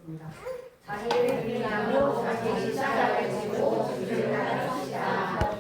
하겠습니다. 자기를 위하여 자기 십자가를 지고 주를 따르시다.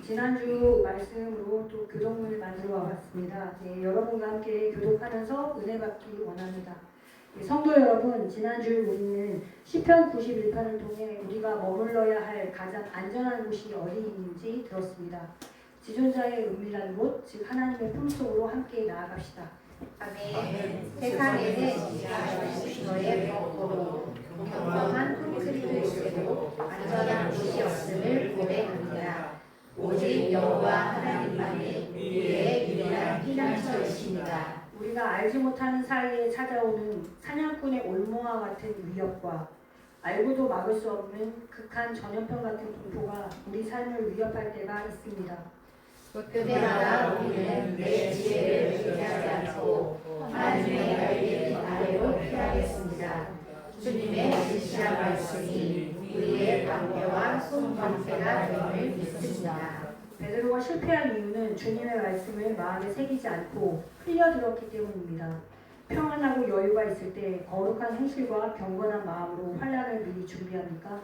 지난주 말씀으로 또 교독문을 만들어 와봤습니다. 여러분과 함께 교독하면서 은혜 받기 원합니다. 성도 여러분, 지난주 우리는 시편 91편을 통해 우리가 머물러야 할 가장 안전한 곳이 어디 있는지 들었습니다. 지존자의 은밀한 곳, 즉 하나님의 품속으로 함께 나아갑시다. 아멘. 세상에는 너의 벽으로 평범한 콘크리트 요새도 안전한 곳이 없음을 고백합니다. 오직 여호와 하나님만이 우리의 유일한 피난처이십니다. 우리가 알지 못하는 사이에 찾아오는 사냥꾼의 올무와 같은 위협과 알고도 막을 수 없는 극한 전염병 같은 공포가 우리 삶을 위협할 때가 있습니다. 그때마다 우리는 내 지혜를 의지하지 않고 하나님의 날개 빛 아래로 피하겠습니다. 주님의 지시한 말씀이 우리의 방패와 손방패가 됨을 믿습니다. 베드로가 실패한 이유는 주님의 말씀을 마음에 새기지 않고 흘려들었기 때문입니다. 평안하고 여유가 있을 때 거룩한 행실과 경건한 마음으로 환난을 미리 준비합니까?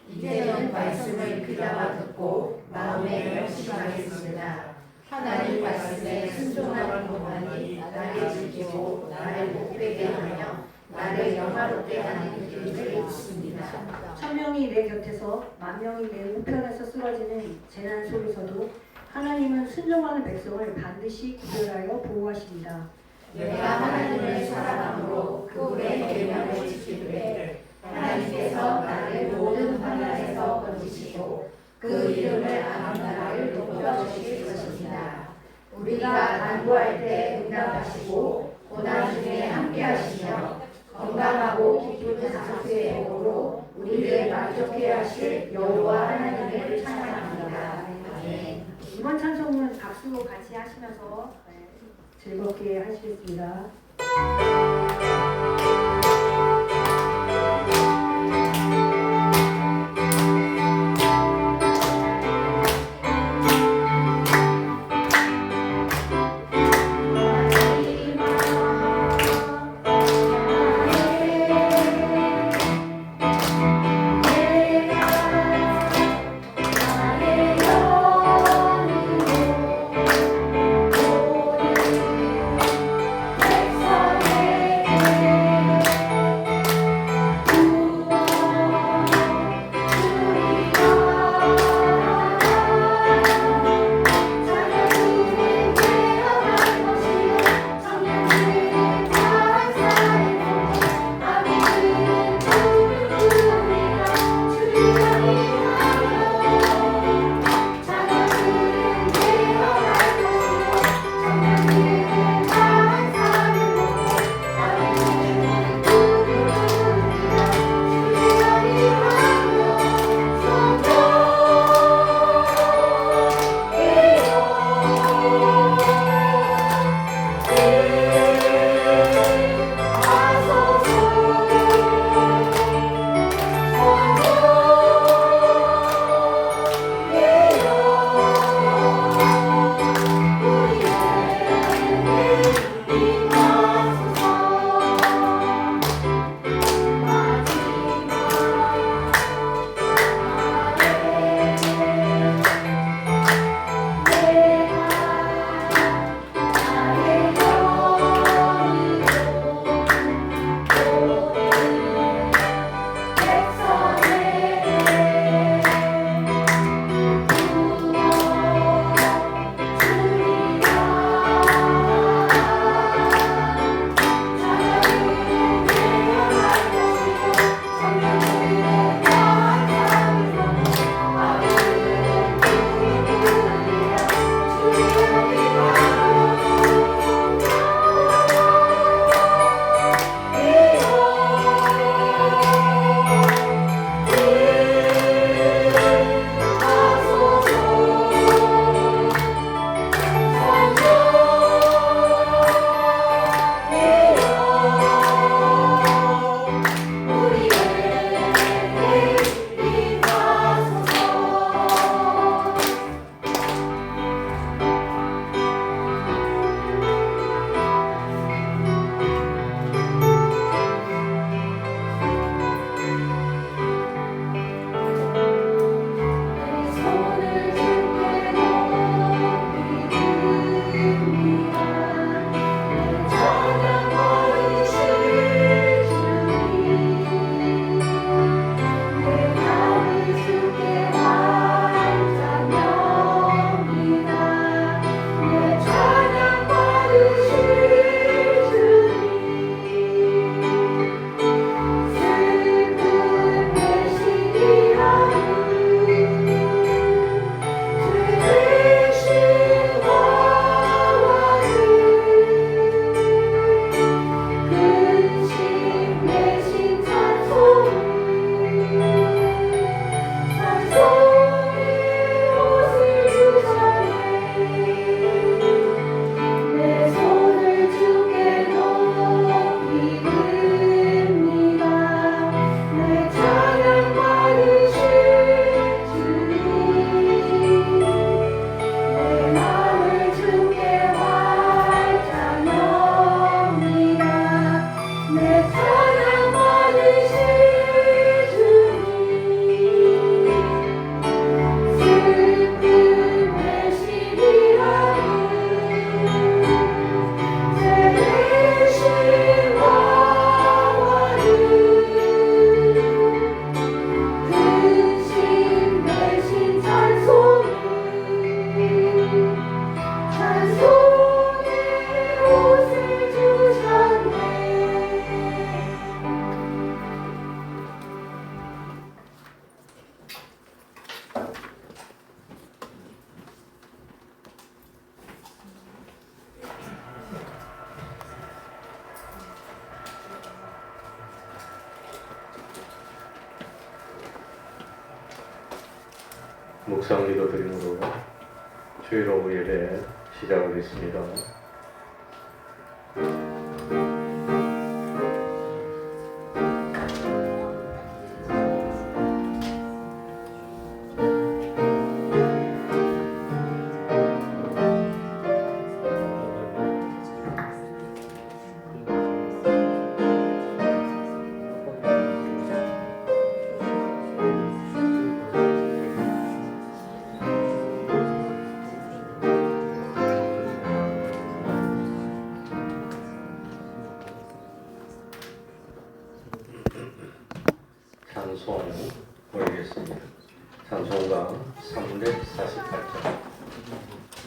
이제는 말씀을 귀담아 듣고 마음에 명심하겠습니다. 하나님 말씀에 순종하는 것만이 나를 지키고 나를 복되게 하며 나를 영화롭게 하는 길을 믿습니다. 천명이 내 곁에서 만명이 내 우편에서 쓰러지는 재난 속에서도 하나님은 순종하는 백성을 반드시 구별하여 보호하십니다. 내가 하나님을 사랑함으로 그분의 계명을 지키되 하나님께서 나를 모든 환난에서 건지시고 그 이름을 아는 나라를 높여주실 것입니다. 우리가 간구할 때 응답하시고 고난 중에 함께하시며 건강하고 기쁜 장수의 복으로 우리를 만족해 하실 여호와 하나님을 찬양합니다. 아멘. 이번 찬송은 박수로 같이 하시면서 즐겁게 하시겠습니다. 백성의 묵상 기도 드림으로 주일 오후 예배 시작하겠습니다. 찬송 올리겠습니다. 찬송가 348장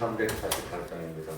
348장입니다.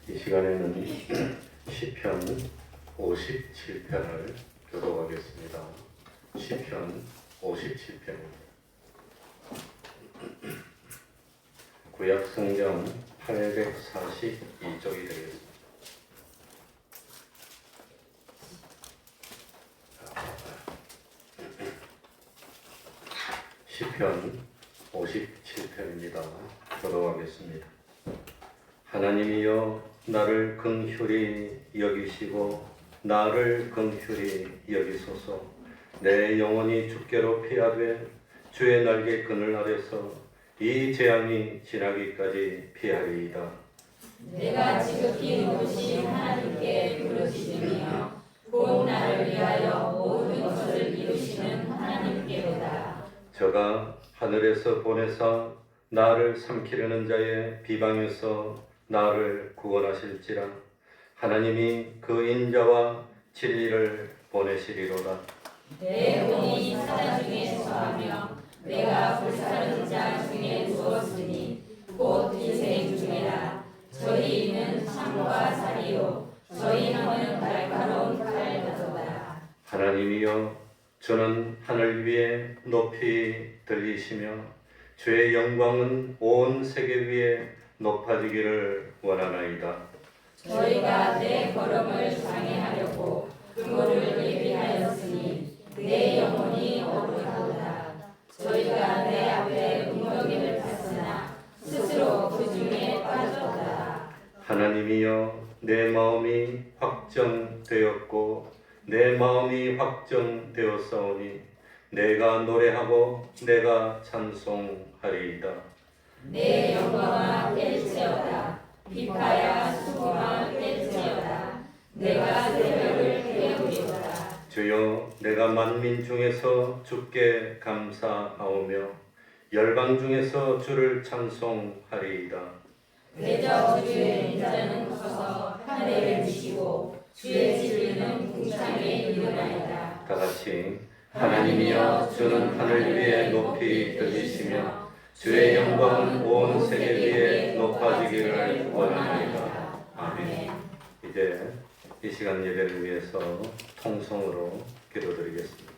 이 시간에는 시편 57편을 교독하겠습니다. 시편 57편입니다. 구약 성경 842쪽이 되겠습니다. 시편 57편입니다. 교독하겠습니다. 하나님이여 나를 긍휼히 여기시고 나를 긍휼히 여기소서. 내 영혼이 주께로 피하되 주의 날개 그늘 아래서 이 재앙이 지나기까지 피하리이다. 내가 지극히 높으신 하나님께 부르짖으며 곧 나를 위하여 모든 것을 이루시는 하나님께로다. 저가 하늘에서 보내사 나를 삼키려는 자의 비방에서 나를 구원하실지라. 하나님이 그 인자와 진리를 보내시리로다. 내 혼이 사자 중에 처하며 내가 불사른 자 중에 누웠으니 곧 인생 중이라. 저희 이는 창과 살이요 저희 힘은 날카로운 칼이로다. 하나님이여 저는 하늘 위에 높이 들리시며 주의 영광은 온 세계 위에 높아지기를 원하나이다. 저희가 내 걸음을 장애하려고 그물을 예비하였으니 내 영혼이 오르도다. 내 마음이 확정되었고 내 마음이 확정되었사오니 내가 노래하고 내가 찬송하리이다. 내 영광아 깰지어다. 비파야 수고가 깰지어다. 내가 새벽을 깨우리로다. 주여, 내가 만민 중에서 주께 감사하오며 열방 중에서 주를 찬송하리이다. 대저 주의 인자는 커서 하늘을 미시고 주의 진리는 궁창에 이르나이다. 다 같이 하나님이여, 주는 하늘 위에 높이 들리시며 주의 영광은 온 세계 위에 높아지기를 원하나이다. 아멘. 이제 이 시간 예배를 위해서 통성으로 기도드리겠습니다.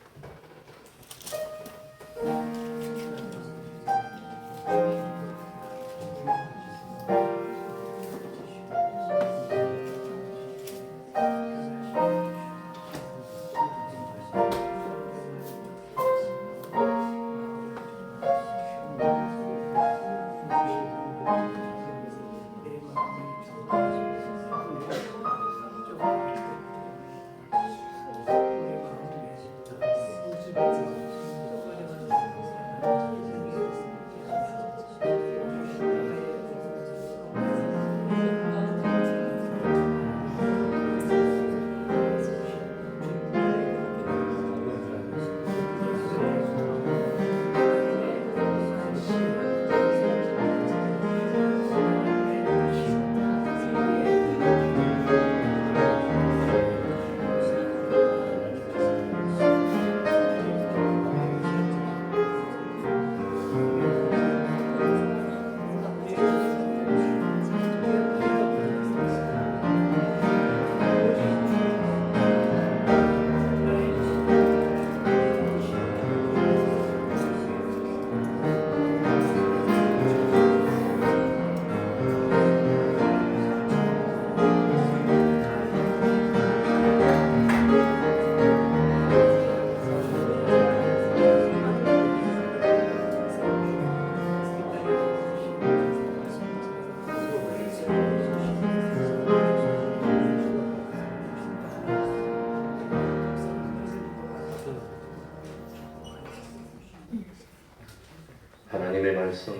하나님의 말씀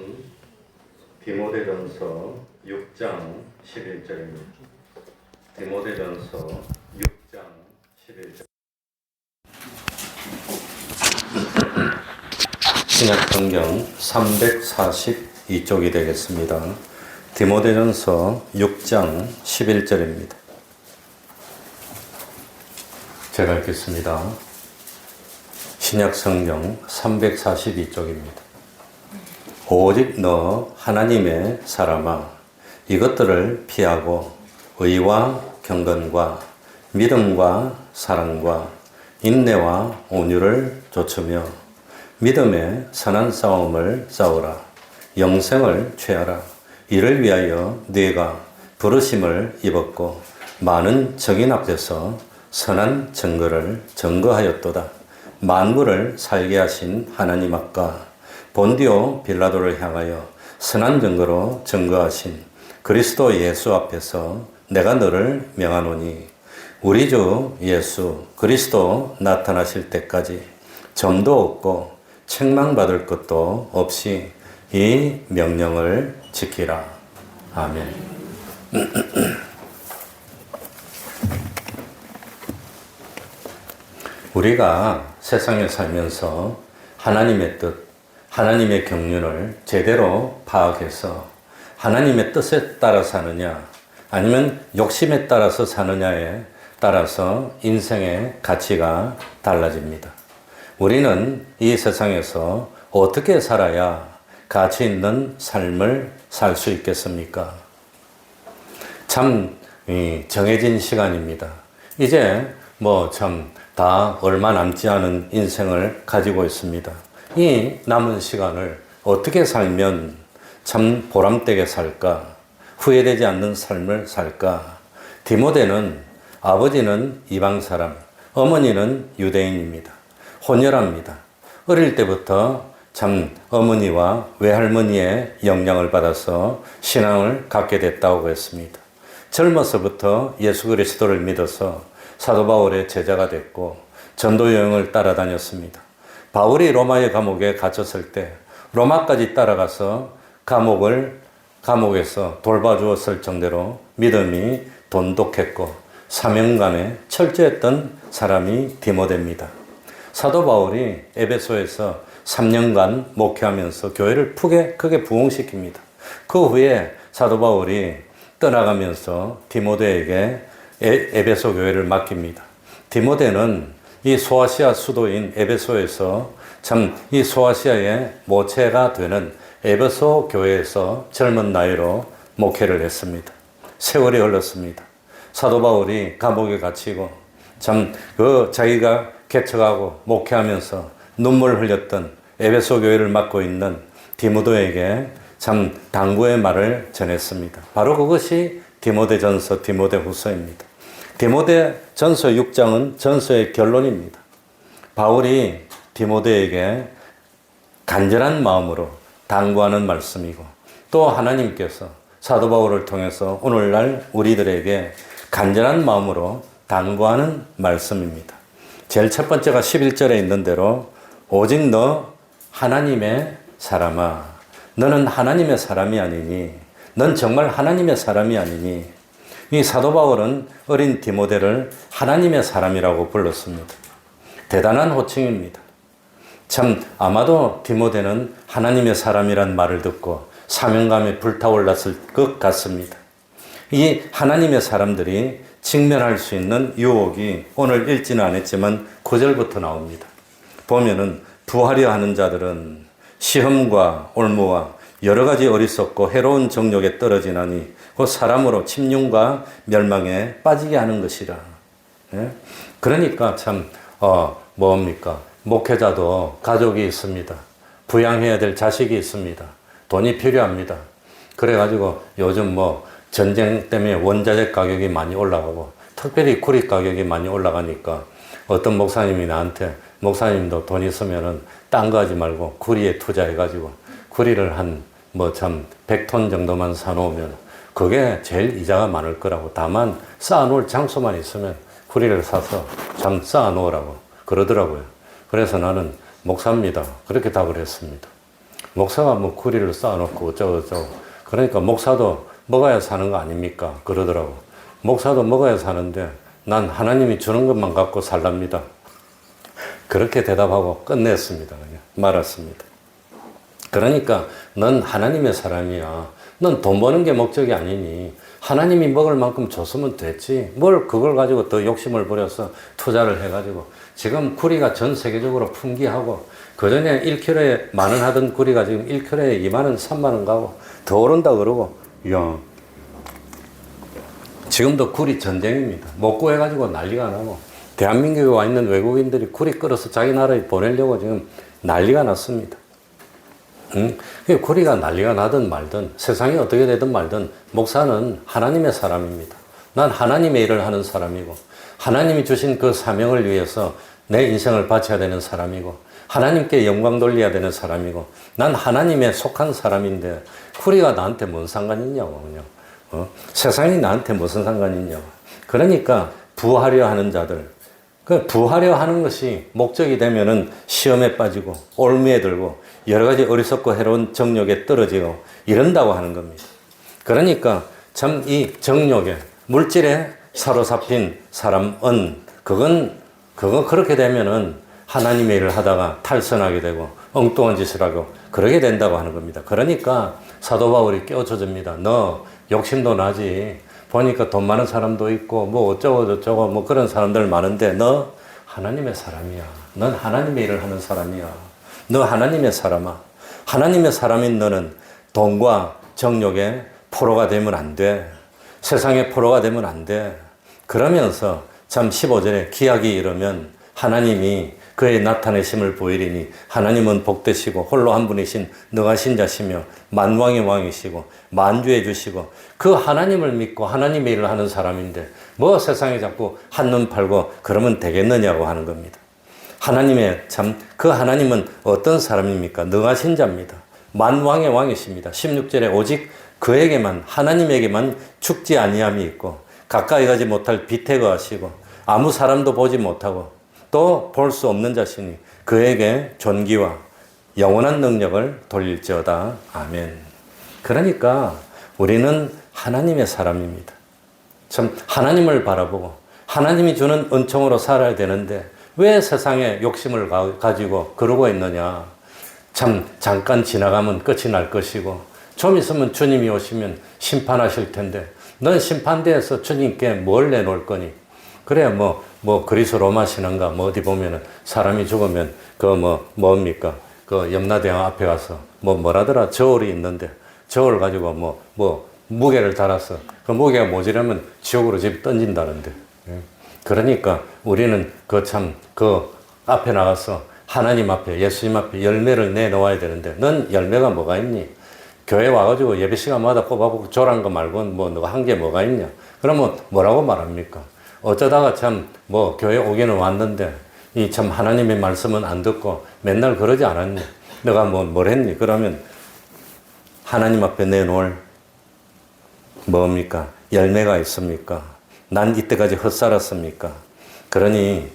디모데전서 6장 11절입니다. 디모데전서 6장 11절. 신약성경 342쪽이 되겠습니다. 디모데전서 6장 11절입니다. 제가 읽겠습니다. 신약성경 342쪽입니다. 오직 너 하나님의 사람아, 이것들을 피하고 의와 경건과 믿음과 사랑과 인내와 온유를 좇으며 믿음의 선한 싸움을 싸우라. 영생을 취하라. 이를 위하여 네가 부르심을 입었고 많은 증인 앞에서 선한 증거를 증거하였도다. 만물을 살게 하신 하나님 앞과 본디오 빌라도를 향하여 선한 증거로 증거하신 그리스도 예수 앞에서 내가 너를 명하노니 우리 주 예수 그리스도 나타나실 때까지 점도 없고 책망받을 것도 없이 이 명령을 지키라. 아멘. 우리가 세상에 살면서 하나님의 뜻, 하나님의 경륜을 제대로 파악해서 하나님의 뜻에 따라 사느냐 아니면 욕심에 따라서 사느냐에 따라서 인생의 가치가 달라집니다. 우리는 이 세상에서 어떻게 살아야 가치 있는 삶을 살 수 있겠습니까? 참 정해진 시간입니다. 이제 다 얼마 남지 않은 인생을 가지고 있습니다. 이 남은 시간을 어떻게 살면 참 보람되게 살까? 후회되지 않는 삶을 살까? 디모데는 아버지는 이방 사람, 어머니는 유대인입니다. 혼혈합니다. 어릴 때부터 참 어머니와 외할머니의 영향을 받아서 신앙을 갖게 됐다고 했습니다. 젊어서부터 예수 그리스도를 믿어서 사도 바울의 제자가 됐고 전도 여행을 따라다녔습니다. 바울이 로마의 감옥에 갇혔을 때 로마까지 따라가서 감옥에서 돌봐주었을 정도로 믿음이 돈독했고 사명감에 철저했던 사람이 디모데입니다. 사도 바울이 에베소에서 3년간 목회하면서 교회를 크게 부흥시킵니다. 그 후에 사도 바울이 떠나가면서 디모데에게 에베소 교회를 맡깁니다. 디모데는 이 소아시아 수도인 에베소에서 참 이 소아시아의 모체가 되는 에베소 교회에서 젊은 나이로 목회를 했습니다. 세월이 흘렀습니다. 사도 바울이 감옥에 갇히고 참 자기가 개척하고 목회하면서 눈물 흘렸던 에베소 교회를 맡고 있는 디모데에게 참 당부의 말을 전했습니다. 바로 그것이 디모데전서, 디모데후서입니다. 디모데전서 6장은 전서의 결론입니다. 바울이 디모데에게 간절한 마음으로 당부하는 말씀이고 또 하나님께서 사도 바울을 통해서 오늘날 우리들에게 간절한 마음으로 당부하는 말씀입니다. 제일 첫 번째가 11절에 있는 대로 오직 너 하나님의 사람아, 너는 하나님의 사람이 아니니, 넌 정말 하나님의 사람이 아니니. 이 사도 바울은 어린 디모데를 하나님의 사람이라고 불렀습니다. 대단한 호칭입니다. 참 아마도 디모데는 하나님의 사람이란 말을 듣고 사명감에 불타올랐을 것 같습니다. 이 하나님의 사람들이 직면할 수 있는 유혹이 오늘 읽지는 않았지만 9절부터 나옵니다. 보면은 부하려 하는 자들은 시험과 올무와 여러 가지 어리석고 해로운 정욕에 떨어지나니 곧 사람으로 침륜과 멸망에 빠지게 하는 것이라. 예? 그러니까 참 뭡니까? 목회자도 가족이 있습니다. 부양해야 될 자식이 있습니다. 돈이 필요합니다. 그래가지고 요즘 전쟁 때문에 원자재 가격이 많이 올라가고 특별히 구리 가격이 많이 올라가니까 어떤 목사님이 나한테 목사님도 돈 있으면은 딴 거 하지 말고 구리에 투자해가지고 구리를 한 100톤 정도만 사놓으면 그게 제일 이자가 많을 거라고. 다만 쌓아놓을 장소만 있으면 구리를 사서 참 쌓아놓으라고 그러더라고요. 그래서 나는 목사입니다. 그렇게 답을 했습니다. 목사가 구리를 쌓아놓고 어쩌고 그러니까 목사도 먹어야 사는 거 아닙니까? 그러더라고. 목사도 먹어야 사는데 난 하나님이 주는 것만 갖고 살랍니다. 그렇게 대답하고 끝냈습니다. 그냥 말았습니다. 그러니까 넌 하나님의 사람이야. 넌 돈 버는 게 목적이 아니니 하나님이 먹을 만큼 줬으면 됐지. 뭘 그걸 가지고 더 욕심을 부려서 투자를 해가지고 지금 구리가 전 세계적으로 풍기하고 그전에 1kg에 10,000원 하던 구리가 지금 1kg에 20,000원, 30,000원 가고 더 오른다 그러고 이야. 지금도 구리 전쟁입니다. 못 구해가지고 난리가 나고 대한민국에 와 있는 외국인들이 구리 끌어서 자기 나라에 보내려고 지금 난리가 났습니다. 구리가 난리가 나든 말든 세상이 어떻게 되든 말든 목사는 하나님의 사람입니다. 난 하나님의 일을 하는 사람이고 하나님이 주신 그 사명을 위해서 내 인생을 바쳐야 되는 사람이고 하나님께 영광 돌려야 되는 사람이고 난 하나님에 속한 사람인데 구리가 나한테 뭔 상관이 있냐고 그냥 세상이 나한테 무슨 상관이 있냐고. 그러니까 부하려 하는 자들, 그 부하려 하는 것이 목적이 되면은 시험에 빠지고 올무에 들고 여러 가지 어리석고 해로운 정욕에 떨어지고 이런다고 하는 겁니다. 그러니까 참 이 정욕에 물질에 사로잡힌 사람은 그거 그렇게 되면은 하나님의 일을 하다가 탈선하게 되고 엉뚱한 짓을 하고 그러게 된다고 하는 겁니다. 그러니까 사도 바울이 깨우쳐줍니다. 너 욕심도 나지. 보니까 돈 많은 사람도 있고 어쩌고 저쩌고 그런 사람들 많은데 너 하나님의 사람이야. 넌 하나님의 일을 하는 사람이야. 너 하나님의 사람아. 하나님의 사람인 너는 돈과 정욕의 포로가 되면 안 돼. 세상의 포로가 되면 안 돼. 그러면서 참 15절에 기약이 이르면 하나님이 그의 나타내심을 보이리니 하나님은 복되시고 홀로 한 분이신 능하신 자시며 만왕의 왕이시고 만주해 주시고 그 하나님을 믿고 하나님의 일을 하는 사람인데 세상에 자꾸 한눈 팔고 그러면 되겠느냐고 하는 겁니다. 그 하나님은 어떤 사람입니까? 능하신 자입니다. 만왕의 왕이십니다. 16절에 오직 그에게만 하나님에게만 죽지 아니함이 있고 가까이 가지 못할 비태가 하시고 아무 사람도 보지 못하고 또 볼 수 없는 자신이 그에게 존귀와 영원한 능력을 돌릴지어다. 아멘. 그러니까 우리는 하나님의 사람입니다. 참 하나님을 바라보고 하나님이 주는 은총으로 살아야 되는데 왜 세상에 욕심을 가지고 그러고 있느냐. 참 잠깐 지나가면 끝이 날 것이고 좀 있으면 주님이 오시면 심판하실 텐데 넌 심판대에서 주님께 뭘 내놓을 거니? 그래 뭐 그리스 로마 신앙가 뭐 어디 보면은 사람이 죽으면 뭡니까? 그 염라대왕 앞에 가서 뭐라더라 저울이 있는데 저울 가지고 뭐 무게를 달아서 그 무게가 모자라면 지옥으로 집 던진다는데. 그러니까 우리는 그 앞에 나가서 하나님 앞에 예수님 앞에 열매를 내놓아야 되는데 넌 열매가 뭐가 있니? 교회 와가지고 예배 시간마다 꼽아보고 조란 거 말고는 너가 한 게 뭐가 있냐? 그러면 뭐라고 말합니까? 어쩌다가 교회 오기는 왔는데 이 참 하나님의 말씀은 안 듣고 맨날 그러지 않았니? 너가 뭘 했니? 그러면 하나님 앞에 내놓을 뭡니까? 열매가 있습니까? 난 이때까지 헛살았습니까? 그러니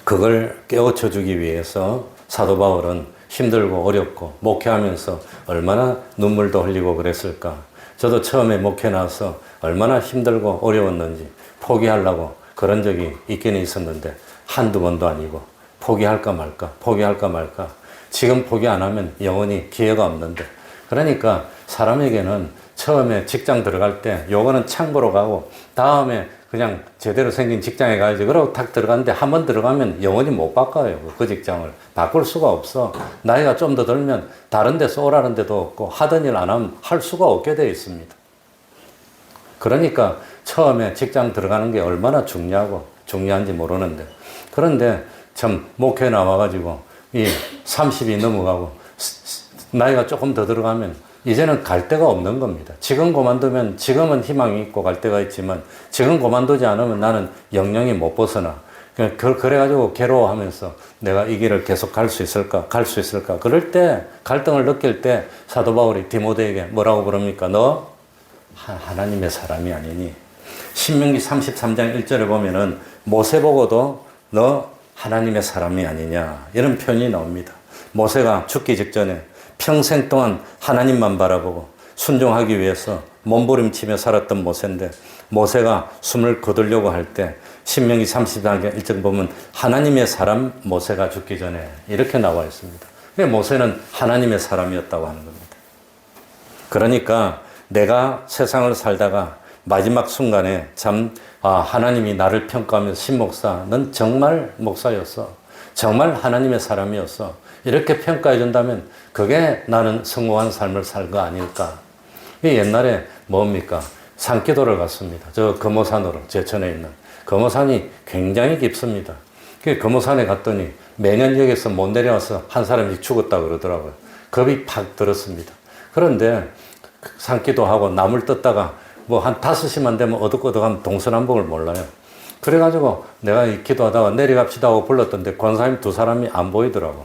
그걸 깨우쳐 주기 위해서 사도 바울은 힘들고 어렵고 목회하면서 얼마나 눈물도 흘리고 그랬을까? 저도 처음에 목회 나와서 얼마나 힘들고 어려웠는지 포기하려고 그런 적이 있기는 있었는데 한두 번도 아니고 포기할까 말까. 지금 포기 안 하면 영원히 기회가 없는데 그러니까 사람에게는 처음에 직장 들어갈 때 요거는 참고로 가고 다음에 그냥 제대로 생긴 직장에 가야지. 그러고 탁 들어갔는데 한 번 들어가면 영원히 못 바꿔요. 그 직장을. 바꿀 수가 없어. 나이가 좀 더 들면 다른 데서 오라는 데도 없고 하던 일 안 하면 할 수가 없게 되어 있습니다. 그러니까 처음에 직장 들어가는 게 얼마나 중요한지 모르는데 그런데 참 목회 나와가지고 이 30이 넘어가고 나이가 조금 더 들어가면 이제는 갈 데가 없는 겁니다. 지금 그만두면 지금은 희망이 있고 갈 데가 있지만 지금 그만두지 않으면 나는 영영이 못 벗어나. 그래가지고 괴로워하면서 내가 이 길을 계속 갈 수 있을까? 그럴 때 갈등을 느낄 때 사도 바울이 디모데에게 뭐라고 그럽니까? 너 하나님의 사람이 아니니. 신명기 33장 1절에 보면은 모세 보고도 너 하나님의 사람이 아니냐 이런 표현이 나옵니다. 모세가 죽기 직전에 평생 동안 하나님만 바라보고 순종하기 위해서 몸부림치며 살았던 모세인데 모세가 숨을 거두려고 할 때 신명기 34장 1절 보면 하나님의 사람 모세가 죽기 전에 이렇게 나와 있습니다. 모세는 하나님의 사람이었다고 하는 겁니다. 그러니까 내가 세상을 살다가 마지막 순간에 하나님이 나를 평가하면서 신목사 넌 정말 목사였어. 정말 하나님의 사람이었어. 이렇게 평가해 준다면 그게 나는 성공한 삶을 살 거 아닐까. 옛날에 뭡니까? 산기도를 갔습니다. 저 금오산으로 제천에 있는. 금오산이 굉장히 깊습니다. 그 금오산에 갔더니 매년 여기서 못 내려와서 한 사람이 죽었다 그러더라고요. 겁이 팍 들었습니다. 그런데 산기도하고 나물 뜯다가 한 5시만 되면 어둑어둑하면 동서남북을 몰라요. 그래가지고 내가 기도하다가 내려갑시다 하고 불렀던데 권사님 2사람이 안 보이더라고.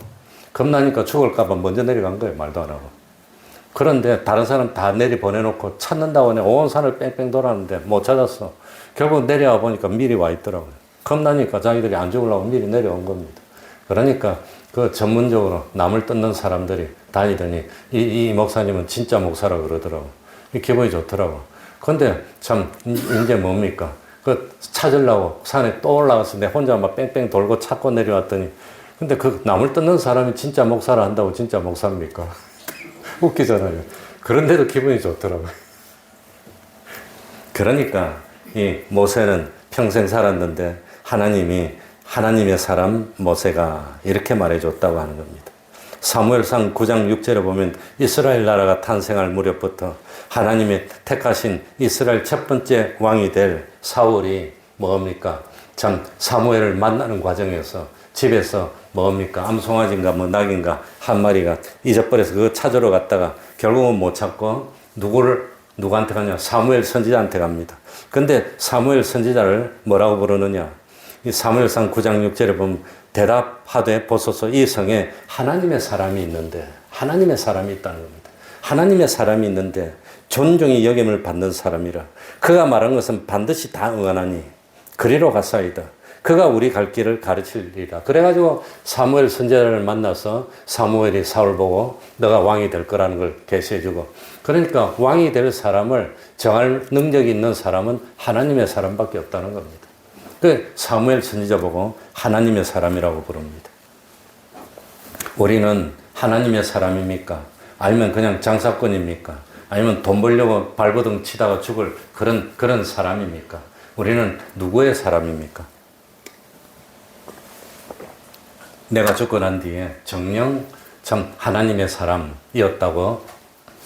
겁나니까 죽을까봐 먼저 내려간 거예요. 말도 안 하고. 그런데 다른 사람 다 내리 보내놓고 찾는다고 온 산을 뺑뺑 돌았는데 못 찾았어. 결국 내려와 보니까 미리 와 있더라고요. 겁나니까 자기들이 안 죽으려고 미리 내려온 겁니다. 그러니까 그 전문적으로 남을 뜯는 사람들이 다니더니 이 목사님은 진짜 목사라 그러더라고. 기분이 좋더라고. 근데 참 이제 뭡니까? 그 찾으려고 산에 또 올라가서 내 혼자 막 뺑뺑 돌고 찾고 내려왔더니 근데 그 남을 뜯는 사람이 진짜 목사라 한다고 진짜 목사입니까? 웃기잖아요. 그런데도 기분이 좋더라고요. 그러니까 이 모세는 평생 살았는데 하나님이 하나님의 사람 모세가 이렇게 말해줬다고 하는 겁니다. 사무엘상 9장 6절에 보면 이스라엘 나라가 탄생할 무렵부터 하나님의 택하신 이스라엘 첫 번째 왕이 될 사울이 뭡니까? 참 사무엘을 만나는 과정에서 집에서 뭡니까? 암송아지인가 낙인가 한 마리가 잊어버려서 그거 찾으러 갔다가 결국은 못 찾고 누구한테 가냐? 사무엘 선지자한테 갑니다. 근데 사무엘 선지자를 뭐라고 부르느냐? 이 사무엘상 9장 6절에 보면 대답하되 보소서 이 성에 하나님의 사람이 있는데 하나님의 사람이 있다는 겁니다. 하나님의 사람이 있는데 존중이 여김을 받는 사람이라. 그가 말한 것은 반드시 다 응하나니 그리로 가사이다. 그가 우리 갈 길을 가르치리라. 그래가지고 사무엘 선지자를 만나서 사무엘이 사울 보고 너가 왕이 될 거라는 걸 계시해주고, 그러니까 왕이 될 사람을 정할 능력이 있는 사람은 하나님의 사람밖에 없다는 겁니다. 그 사무엘 선지자 보고 하나님의 사람이라고 부릅니다. 우리는 하나님의 사람입니까? 아니면 그냥 장사꾼입니까? 아니면 돈 벌려고 발버둥 치다가 죽을 그런 사람입니까? 우리는 누구의 사람입니까? 내가 죽고 난 뒤에 정녕 참 하나님의 사람이었다고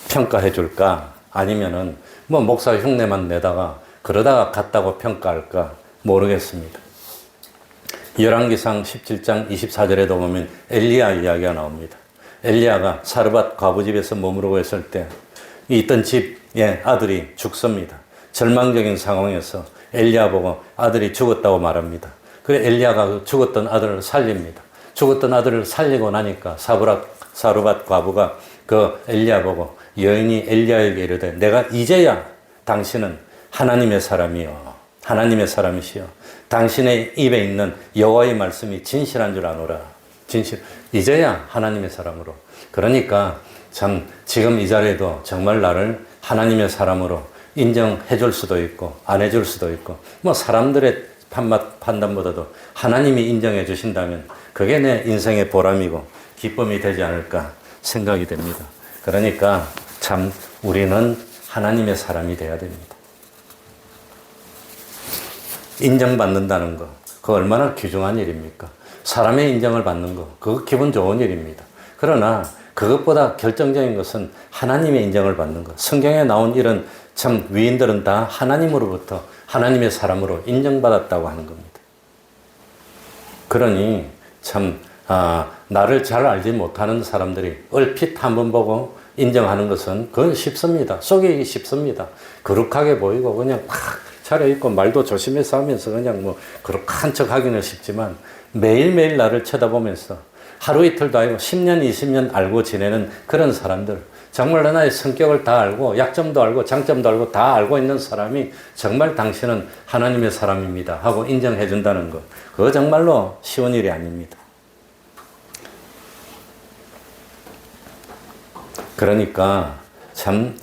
평가해 줄까? 아니면은 뭐 목사 흉내만 내다가 그러다가 갔다고 평가할까? 모르겠습니다. 열왕기상 17장 24절에도 보면 엘리야 이야기가 나옵니다. 엘리야가 사르밧 과부집에서 머무르고 있을 때 있던 집의 아들이 죽습니다. 절망적인 상황에서 엘리야 보고 아들이 죽었다고 말합니다. 그래 엘리야가 죽었던 아들을 살립니다. 죽었던 아들을 살리고 나니까 사르밧 과부가 그 엘리야 보고 여인이 엘리야에게 이르되 내가 이제야 당신은 하나님의 사람이요 하나님의 사람이시여 당신의 입에 있는 여호와의 말씀이 진실한 줄 아노라. 진실. 이제야 하나님의 사람으로. 그러니까 참 지금 이 자리에도 정말 나를 하나님의 사람으로 인정해 줄 수도 있고 안 해 줄 수도 있고 뭐 사람들의 판단보다도 하나님이 인정해 주신다면 그게 내 인생의 보람이고 기쁨이 되지 않을까 생각이 됩니다. 그러니까 참 우리는 하나님의 사람이 되어야 됩니다. 인정받는다는 거, 그거 얼마나 귀중한 일입니까? 사람의 인정을 받는 거, 그거 기분 좋은 일입니다. 그러나 그것보다 결정적인 것은 하나님의 인정을 받는 것. 성경에 나온 이런 참 위인들은 다 하나님으로부터 하나님의 사람으로 인정받았다고 하는 겁니다. 그러니 참 나를 잘 알지 못하는 사람들이 얼핏 한번 보고 인정하는 것은 그건 쉽습니다. 속이기 쉽습니다. 거룩하게 보이고 그냥 막 차려입고 말도 조심해서 하면서 그냥 뭐 거룩한 척 하기는 쉽지만 매일매일 나를 쳐다보면서 하루 이틀도 아니고 10년, 20년 알고 지내는 그런 사람들, 정말 나의 성격을 다 알고 약점도 알고 장점도 알고 다 알고 있는 사람이 정말 당신은 하나님의 사람입니다 하고 인정해 준다는 것, 그거 정말로 쉬운 일이 아닙니다. 그러니까 참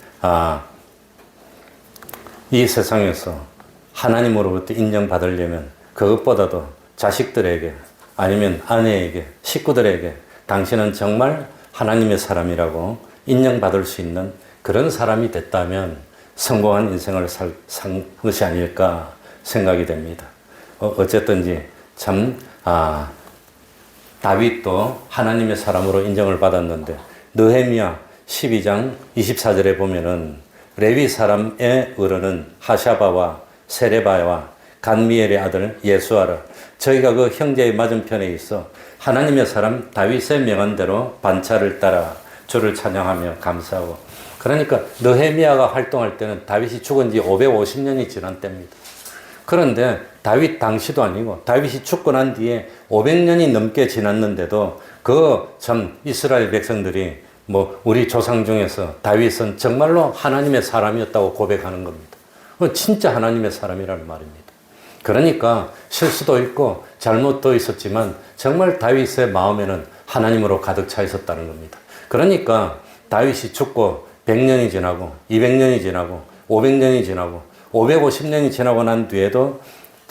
이 세상에서 하나님으로부터 인정받으려면 그것보다도 자식들에게 아니면 아내에게 식구들에게 당신은 정말 하나님의 사람이라고 인정받을 수 있는 그런 사람이 됐다면 성공한 인생을 산 것이 아닐까 생각이 됩니다. 어쨌든지 참 다윗도 하나님의 사람으로 인정을 받았는데 느헤미야 12장 24절에 보면은 레위 사람의 어른은 하샤바와 세레바와 간미엘의 아들 예수아라. 저희가 그 형제의 맞은편에 있어 하나님의 사람 다윗의 명한 대로 반차를 따라 주를 찬양하며 감사하고. 그러니까 느헤미야가 활동할 때는 다윗이 죽은 지 550년이 지난 때입니다. 그런데 다윗 당시도 아니고 다윗이 죽고 난 뒤에 500년이 넘게 지났는데도 그 참 이스라엘 백성들이 뭐 우리 조상 중에서 다윗은 정말로 하나님의 사람이었다고 고백하는 겁니다. 진짜 하나님의 사람이라는 말입니다. 그러니까 실수도 있고 잘못도 있었지만 정말 다윗의 마음에는 하나님으로 가득 차 있었다는 겁니다. 그러니까 다윗이 죽고 100년이 지나고 200년이 지나고 500년이 지나고 550년이 지나고 난 뒤에도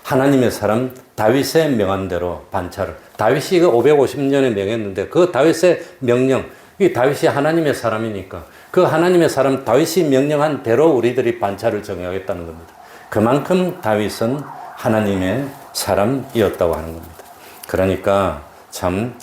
하나님의 사람 다윗의 명한 대로 반차를, 다윗이 그 550년에 명했는데 그 다윗의 명령, 이 다윗이 하나님의 사람이니까 그 하나님의 사람 다윗이 명령한 대로 우리들이 반차를 정해야겠다는 겁니다. 그만큼 다윗은 하나님의 사람이었다고 하는 겁니다. 그러니까 참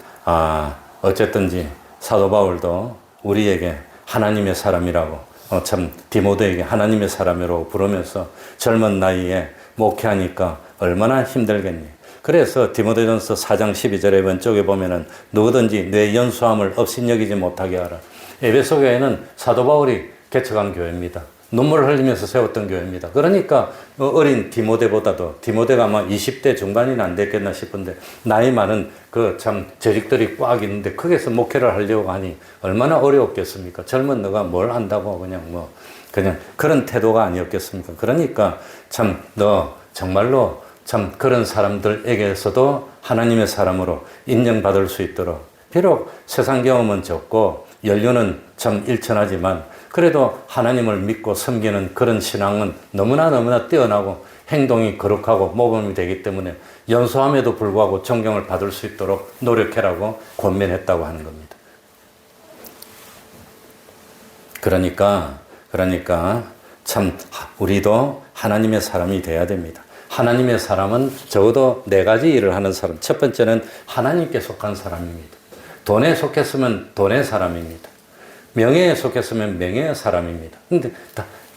어쨌든지 사도 바울도 우리에게 하나님의 사람이라고 참 디모데에게 하나님의 사람이라고 부르면서 젊은 나이에 목회하니까 얼마나 힘들겠니. 그래서 디모데전서 4장 12절에 왼쪽에 보면은 누구든지 내 연수함을 업신여기지 못하게 하라. 에베소 교회는 사도 바울이 개척한 교회입니다. 눈물을 흘리면서 세웠던 교회입니다. 그러니까 어린 디모데보다도 디모데가 아마 20대 중반이나 안 됐겠나 싶은데 나이 많은 그 참 재직들이 꽉 있는데 거기서 목회를 하려고 하니 얼마나 어려웠겠습니까? 젊은 너가 뭘 한다고 그냥 그런 태도가 아니었겠습니까? 그러니까 참 너 정말로 참 그런 사람들에게서도 하나님의 사람으로 인정받을 수 있도록 비록 세상 경험은 적고 연륜은 참 일천하지만 그래도 하나님을 믿고 섬기는 그런 신앙은 너무나 뛰어나고 행동이 거룩하고 모범이 되기 때문에 연소함에도 불구하고 존경을 받을 수 있도록 노력해라고 권면했다고 하는 겁니다. 그러니까 참 우리도 하나님의 사람이 돼야 됩니다. 하나님의 사람은 적어도 4가지 일을 하는 사람. 첫 번째는 하나님께 속한 사람입니다. 돈에 속했으면 돈의 사람입니다. 명예에 속했으면 명예의 사람입니다.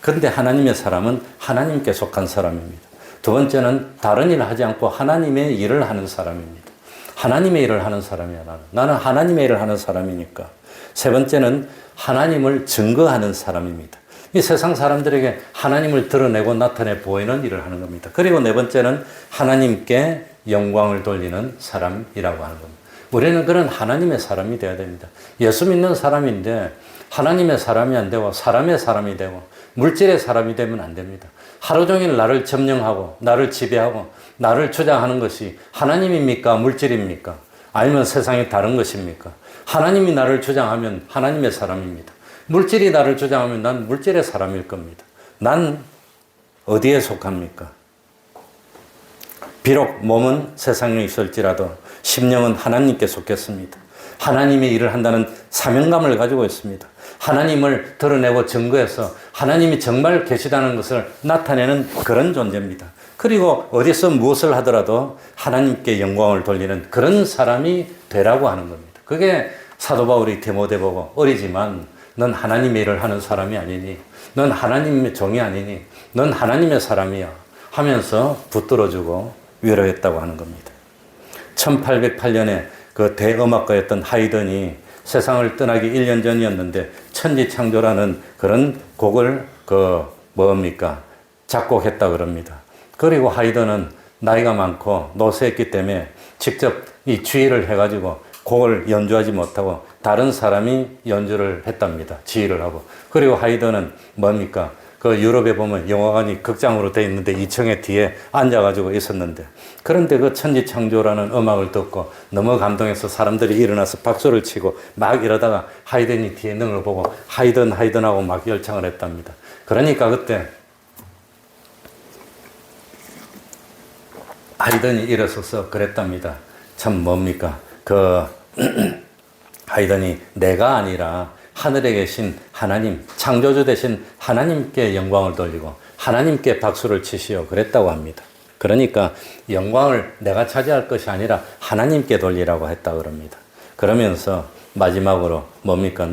근데 하나님의 사람은 하나님께 속한 사람입니다. 두 번째는 다른 일을 하지 않고 하나님의 일을 하는 사람입니다. 하나님의 일을 하는 사람이야, 나는 하나님의 일을 하는 사람이니까. 세 번째는 하나님을 증거하는 사람입니다. 이 세상 사람들에게 하나님을 드러내고 나타내 보이는 일을 하는 겁니다. 그리고 네 번째는 하나님께 영광을 돌리는 사람이라고 하는 겁니다. 우리는 그런 하나님의 사람이 되어야 됩니다. 예수 믿는 사람인데 하나님의 사람이 안 되고 사람의 사람이 되고 물질의 사람이 되면 안 됩니다. 하루 종일 나를 점령하고 나를 지배하고 나를 주장하는 것이 하나님입니까? 물질입니까? 아니면 세상이 다른 것입니까? 하나님이 나를 주장하면 하나님의 사람입니다. 물질이 나를 주장하면 난 물질의 사람일 겁니다. 난 어디에 속합니까? 비록 몸은 세상에 있을지라도 심령은 하나님께 속했습니다. 하나님의 일을 한다는 사명감을 가지고 있습니다. 하나님을 드러내고 증거해서 하나님이 정말 계시다는 것을 나타내는 그런 존재입니다. 그리고 어디서 무엇을 하더라도 하나님께 영광을 돌리는 그런 사람이 되라고 하는 겁니다. 그게 사도 바울이 디모데 보고 어리지만 넌 하나님의 일을 하는 사람이 아니니, 넌 하나님의 종이 아니니, 넌 하나님의 사람이야 하면서 붙들어주고 위로했다고 하는 겁니다. 1808년에 그 대음악가였던 하이든이 세상을 떠나기 1년 전이었는데 천지창조라는 그런 곡을 작곡했다 그럽니다. 그리고 하이든은 나이가 많고 노쇠했기 때문에 직접 이 지휘를 해가지고 곡을 연주하지 못하고 다른 사람이 연주를 했답니다. 지휘를 하고. 그리고 하이든은 그 유럽에 보면 영화관이 극장으로 되어 있는데 2층에 뒤에 앉아가지고 있었는데 그런데 그 천지창조라는 음악을 듣고 너무 감동해서 사람들이 일어나서 박수를 치고 막 이러다가 하이든이 뒤에 있는 걸 보고 하이든하고 막 열창을 했답니다. 그러니까 그때 하이든이 일어서서 그랬답니다. 참 하이든이 내가 아니라 하늘에 계신 하나님, 창조주 되신 하나님께 영광을 돌리고 하나님께 박수를 치시오 그랬다고 합니다. 그러니까 영광을 내가 차지할 것이 아니라 하나님께 돌리라고 했다 그럽니다. 그러면서 마지막으로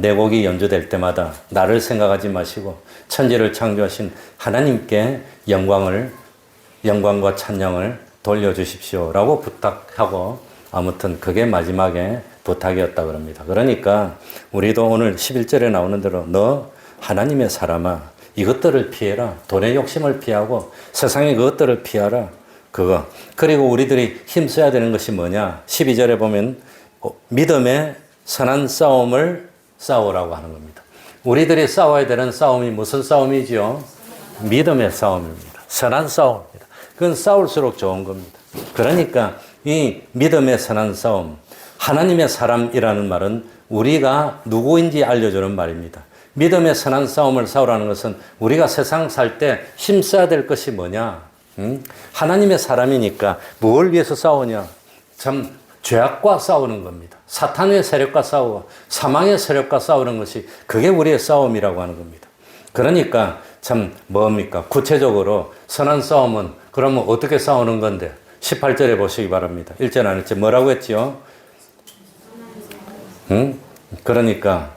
내 곡이 연주될 때마다 나를 생각하지 마시고 천지를 창조하신 하나님께 영광과 찬양을 돌려주십시오 라고 부탁하고 아무튼 그게 마지막에 부탁이었다 그럽니다. 그러니까 우리도 오늘 11절에 나오는 대로 너 하나님의 사람아 이것들을 피해라. 돈의 욕심을 피하고 세상의 그것들을 피하라. 그리고 우리들이 힘써야 되는 것이 뭐냐? 12절에 보면 믿음의 선한 싸움을 싸우라고 하는 겁니다. 우리들이 싸워야 되는 싸움이 무슨 싸움이지요? 믿음의 싸움입니다. 선한 싸움입니다. 그건 싸울수록 좋은 겁니다. 그러니까 이 믿음의 선한 싸움, 하나님의 사람이라는 말은 우리가 누구인지 알려주는 말입니다. 믿음의 선한 싸움을 싸우라는 것은 우리가 세상 살 때 힘써야 될 것이 뭐냐? 하나님의 사람이니까 뭘 위해서 싸우냐? 참 죄악과 싸우는 겁니다. 사탄의 세력과 싸우고 사망의 세력과 싸우는 것이 그게 우리의 싸움이라고 하는 겁니다. 그러니까 참 구체적으로 선한 싸움은 그러면 어떻게 싸우는 건데? 18절에 보시기 바랍니다. 1절 안 했지? 뭐라고 했지요? 그러니까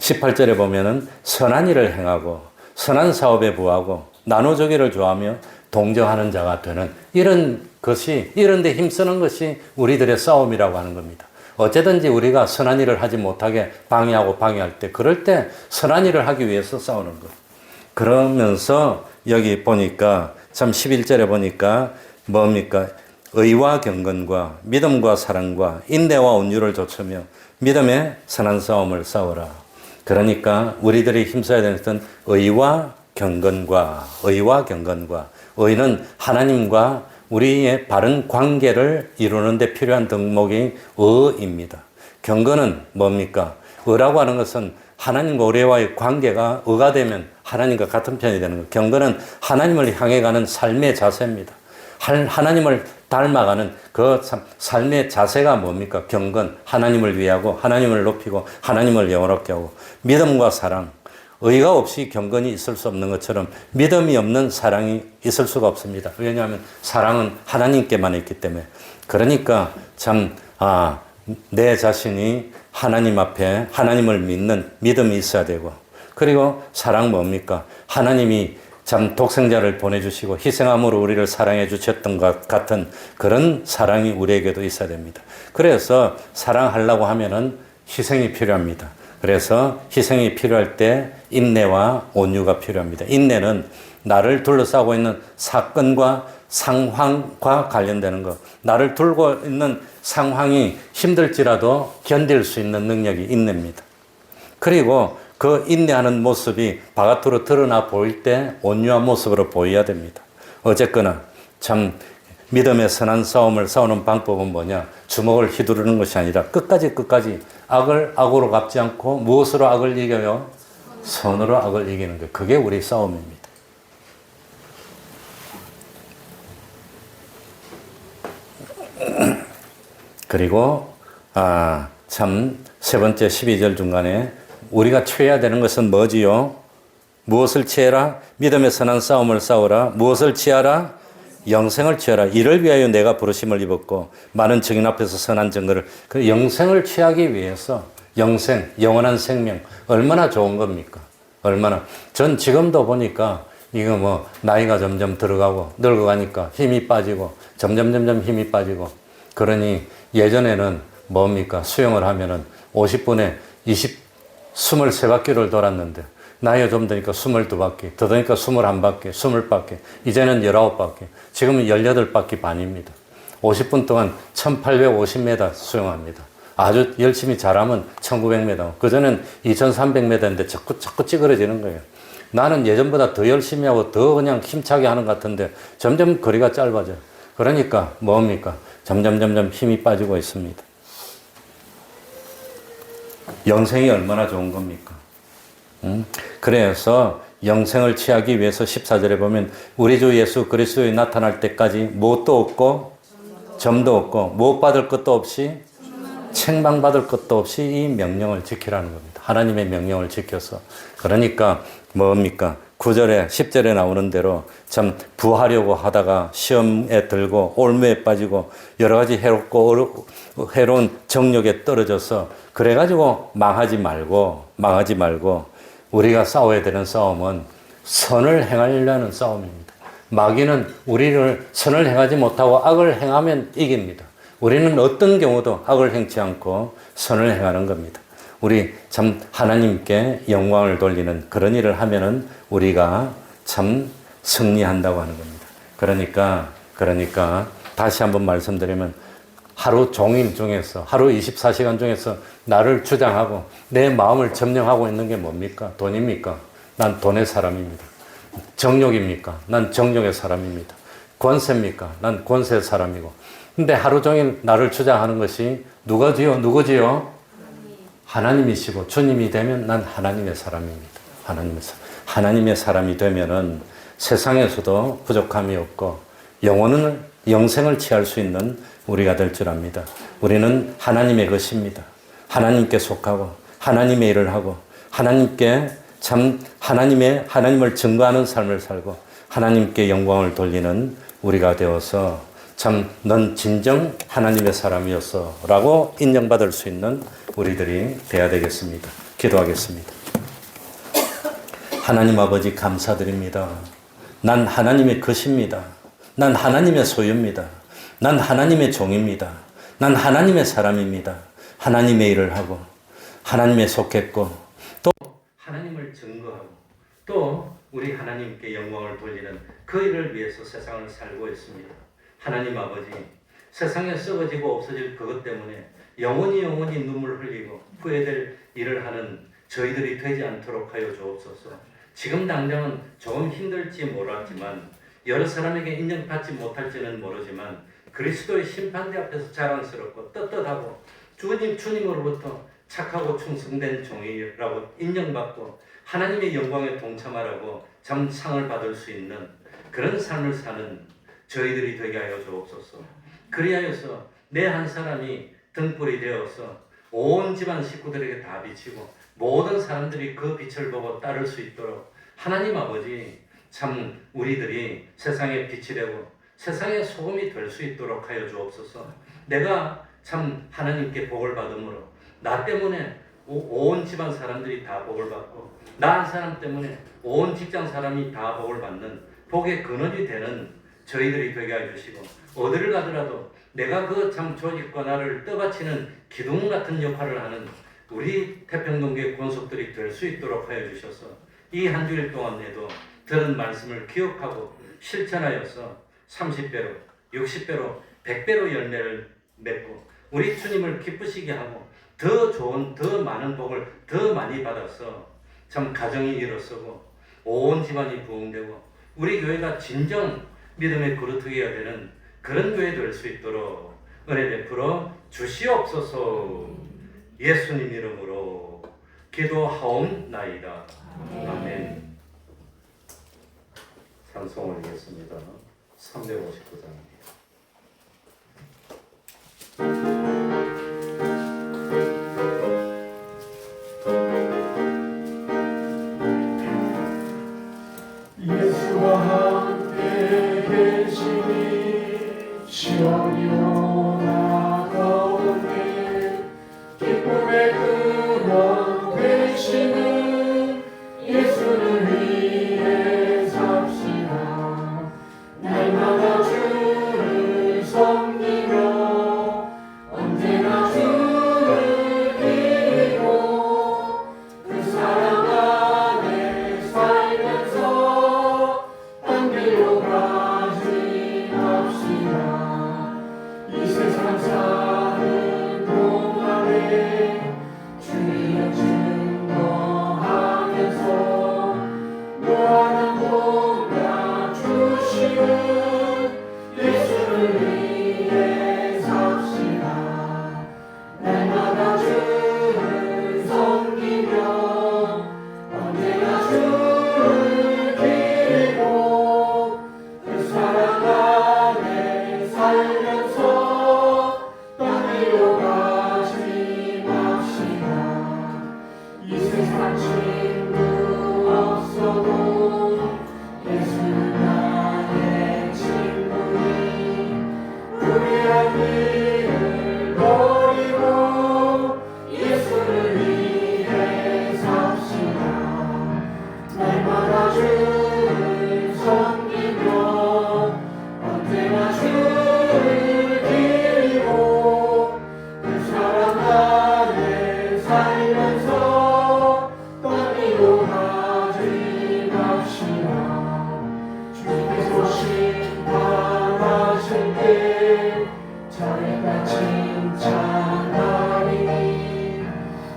18절에 보면은 선한 일을 행하고 선한 사업에 부하고 나눠주기를 좋아하며 동정하는 자가 되는 이런 데 힘쓰는 것이 우리들의 싸움이라고 하는 겁니다. 어쨌든지 우리가 선한 일을 하지 못하게 방해할 때 그럴 때 선한 일을 하기 위해서 싸우는 것. 그러면서 여기 보니까 참 11절에 보니까 뭡니까? 의와 경건과 믿음과 사랑과 인내와 온유를 좇으며 믿음의 선한 싸움을 싸우라. 그러니까 우리들이 힘써야 되는 것은 의와 경건과 의는 하나님과 우리의 바른 관계를 이루는 데 필요한 덕목이 의입니다. 경건은 뭡니까? 의라고 하는 것은 하나님과 우리와의 관계가 의가 되면 하나님과 같은 편이 되는 거예요. 경건은 하나님을 향해 가는 삶의 자세입니다. 하나님을 닮아가는 그 삶의 자세가 뭡니까? 경건, 하나님을 위하고 하나님을 높이고 하나님을 영원롭게 하고 믿음과 사랑, 의가 없이 경건이 있을 수 없는 것처럼 믿음이 없는 사랑이 있을 수가 없습니다. 왜냐하면 사랑은 하나님께만 있기 때문에. 그러니까 내 자신이 하나님 앞에 하나님을 믿는 믿음이 있어야 되고, 그리고 사랑 뭡니까? 하나님이 독생자를 보내주시고 희생함으로 우리를 사랑해 주셨던 것 같은 그런 사랑이 우리에게도 있어야 됩니다. 그래서 사랑하려고 하면은 희생이 필요합니다. 그래서 희생이 필요할 때 인내와 온유가 필요합니다. 인내는 나를 둘러싸고 있는 사건과 상황과 관련되는 것, 나를 둘고 있는 상황이 힘들지라도 견딜 수 있는 능력이 인내입니다. 그리고 그 인내하는 모습이 바깥으로 드러나 보일 때 온유한 모습으로 보여야 됩니다. 어쨌거나 믿음의 선한 싸움을 싸우는 방법은 뭐냐? 주먹을 휘두르는 것이 아니라 끝까지 악을 악으로 갚지 않고 무엇으로 악을 이겨요? 선으로 악을 이기는 것. 그게 우리 싸움입니다. 그리고 세 번째 12절 중간에 우리가 취해야 되는 것은 뭐지요? 무엇을 취해라? 믿음의 선한 싸움을 싸우라. 무엇을 취하라? 영생을 취하라. 이를 위하여 내가 부르심을 입었고 많은 증인 앞에서 선한 증거를. 그 영생을 취하기 위해서 영생, 영원한 생명 얼마나 좋은 겁니까? 얼마나. 전 지금도 보니까 이거 나이가 점점 들어가고 늙어가니까 힘이 빠지고 점점 힘이 빠지고, 그러니 예전에는 뭡니까? 수영을 하면은 50분에 23바퀴를 돌았는데 나이가 좀 드니까 22바퀴, 더 드니까 21바퀴, 20바퀴, 이제는 19바퀴, 지금은 18바퀴 반입니다. 50분 동안 1850m 수영합니다. 아주 열심히 잘하면 1900m, 그전엔 2300m인데 자꾸 찌그러지는 거예요. 나는 예전보다 더 열심히 하고 더 그냥 힘차게 하는 것 같은데 점점 거리가 짧아져요. 그러니까 뭡니까? 점점 힘이 빠지고 있습니다. 영생이 얼마나 좋은 겁니까? 그래서 영생을 취하기 위해서 14절에 보면 우리 주 예수 그리스도에 나타날 때까지 무엇도 없고 점도 없고 무엇 받을 것도 없이 책망받을 것도 없이 이 명령을 지키라는 겁니다. 하나님의 명령을 지켜서. 그러니까 뭡니까? 9절에 10절에 나오는 대로 부하려고 하다가 시험에 들고 올무에 빠지고 여러 가지 해로운 정욕에 떨어져서 그래가지고 망하지 말고 우리가 싸워야 되는 싸움은 선을 행하려는 싸움입니다. 마귀는 우리를 선을 행하지 못하고 악을 행하면 이깁니다. 우리는 어떤 경우도 악을 행치 않고 선을 행하는 겁니다. 우리 하나님께 영광을 돌리는 그런 일을 하면은 우리가 승리한다고 하는 겁니다. 그러니까 다시 한번 말씀드리면 하루 종일 중에서, 하루 24시간 중에서 나를 주장하고 내 마음을 점령하고 있는 게 뭡니까? 돈입니까? 난 돈의 사람입니다. 정욕입니까? 난 정욕의 사람입니다. 권세입니까? 난 권세의 사람이고. 근데 하루 종일 나를 주장하는 것이 누구지요? 하나님이시고 주님이 되면 난 하나님의 사람입니다. 하나님의 사람이 되면은 세상에서도 부족함이 없고 영생을 취할 수 있는 우리가 될 줄 압니다. 우리는 하나님의 것입니다. 하나님께 속하고 하나님의 일을 하고 하나님을 증거하는 삶을 살고 하나님께 영광을 돌리는 우리가 되어서 넌 진정 하나님의 사람이었어 라고 인정받을 수 있는 우리들이 되어야 되겠습니다. 기도하겠습니다. 하나님 아버지 감사드립니다. 난 하나님의 것입니다. 난 하나님의 소유입니다. 난 하나님의 종입니다. 난 하나님의 사람입니다. 하나님의 일을 하고 하나님에 속했고 또 하나님을 증거하고 또 우리 하나님께 영광을 돌리는 그 일을 위해서 세상을 살고 있습니다. 하나님 아버지, 세상에 썩어지고 없어질 그것 때문에 영원히 눈물 흘리고 후회될 일을 하는 저희들이 되지 않도록 하여 주옵소서. 지금 당장은 조금 힘들지 몰랐지만 여러 사람에게 인정받지 못할지는 모르지만 그리스도의 심판대 앞에서 자랑스럽고 떳떳하고 주님으로부터 착하고 충성된 종이라고 인정받고 하나님의 영광에 동참하라고 참 상을 받을 수 있는 그런 삶을 사는 저희들이 되게 하여 주옵소서. 그리하여서 내 한 사람이 등불이 되어서 온 집안 식구들에게 다 비치고 모든 사람들이 그 빛을 보고 따를 수 있도록 하나님 아버지 참 우리들이 세상의 빛이 되고 세상의 소금이 될 수 있도록 하여 주옵소서. 내가 참 하나님께 복을 받음으로 나 때문에 온 집안 사람들이 다 복을 받고 나 한 사람 때문에 온 직장 사람이 다 복을 받는 복의 근원이 되는 저희들이 되게 해주시고 어디를 가더라도 내가 그 참 조직과 나를 떠받치는 기둥 같은 역할을 하는 우리 태평동교회 권속들이 될 수 있도록 하여 주셔서 이 한 주일 동안에도 들은 말씀을 기억하고 실천하여서 30배로 60배로 100배로 열매를 맺고 우리 주님을 기쁘시게 하고 더 좋은 더 많은 복을 더 많이 받아서 참 가정이 일어서고 온 집안이 부흥되고 우리 교회가 진정 믿음의 그루터기가 되는 그런 교회 될 수 있도록 은혜 베풀어 주시옵소서. 예수님 이름으로 기도하옵나이다. 아멘. 찬송 올리겠습니다. 359장입니다. 예수와 함께 계시니 시온이 오나 가운데 기쁨의 근원 되시는 예수를 위해 삽시다. 날마다 주를 섬기며 언제나 주를 기리고 그 사랑 안에 살면서 딴 길로 가지 맙시다. 이 세상 사는 동안에 주의 증거하면서 무한한 복을 주시는 예수를 위해 삽시다. 날마다 주를 섬기며 언제나 주를 기리고 그 사랑 안에 살면서 딴 길로 가지 맙시다. 이 세상 친구 없어도 예수는 나의 친구니 우리의 길을 버리고 예수를 위해 삽시다. 날마다 주를 섬기며 언제나 주를 기리고 그 사랑 안에 살면서 딴 길로 가지 맙시다. 주께서 심판하실 때 잘했다 칭찬하리니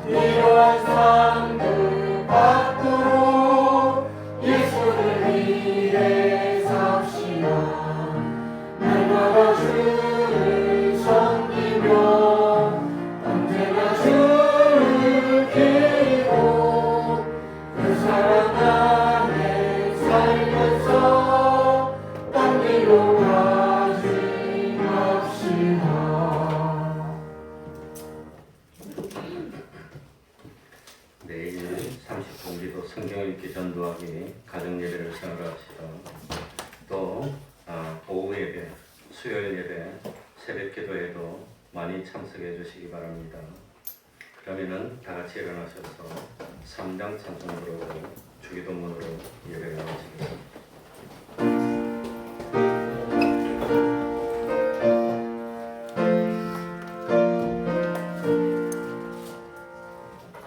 이러한 상급 받도록 예수를 위해 삽시다. 날마다 주를 섬기며 언제나 주를 기리고 그 사랑 안에 살면서 딴 길로 가지 맙시다. 내일 30분기도 성경 읽기 전도하기 가정 예배를 생활합시다. 또 오후 예배, 수요일 예배, 새벽 기도에도 많이 참석해 주시기 바랍니다. 그러면은 다 같이 일어나셔서 3장 찬송 부르고 주기도문으로 예배를 마치겠습니다.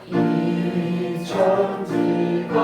이 천지가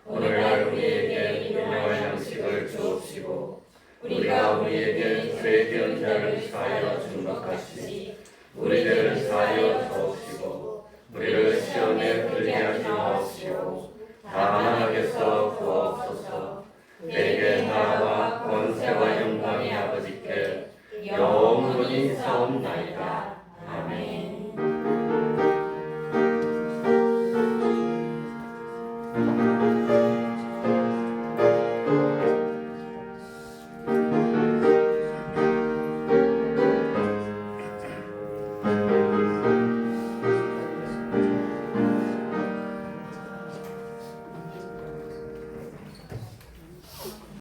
오늘날 우리에게 일용할 양식을 주옵시고 우리가 우리에게 죄지은 자를 사하여 준 것 같이 우리 죄를 사하여 주옵시고 우리를 시험에 들게 하지 마옵시고 다만 악에서 구하옵소서. 내게 나라와 권세와 영광이 아버지께 영원히 사옵나이다. 아멘.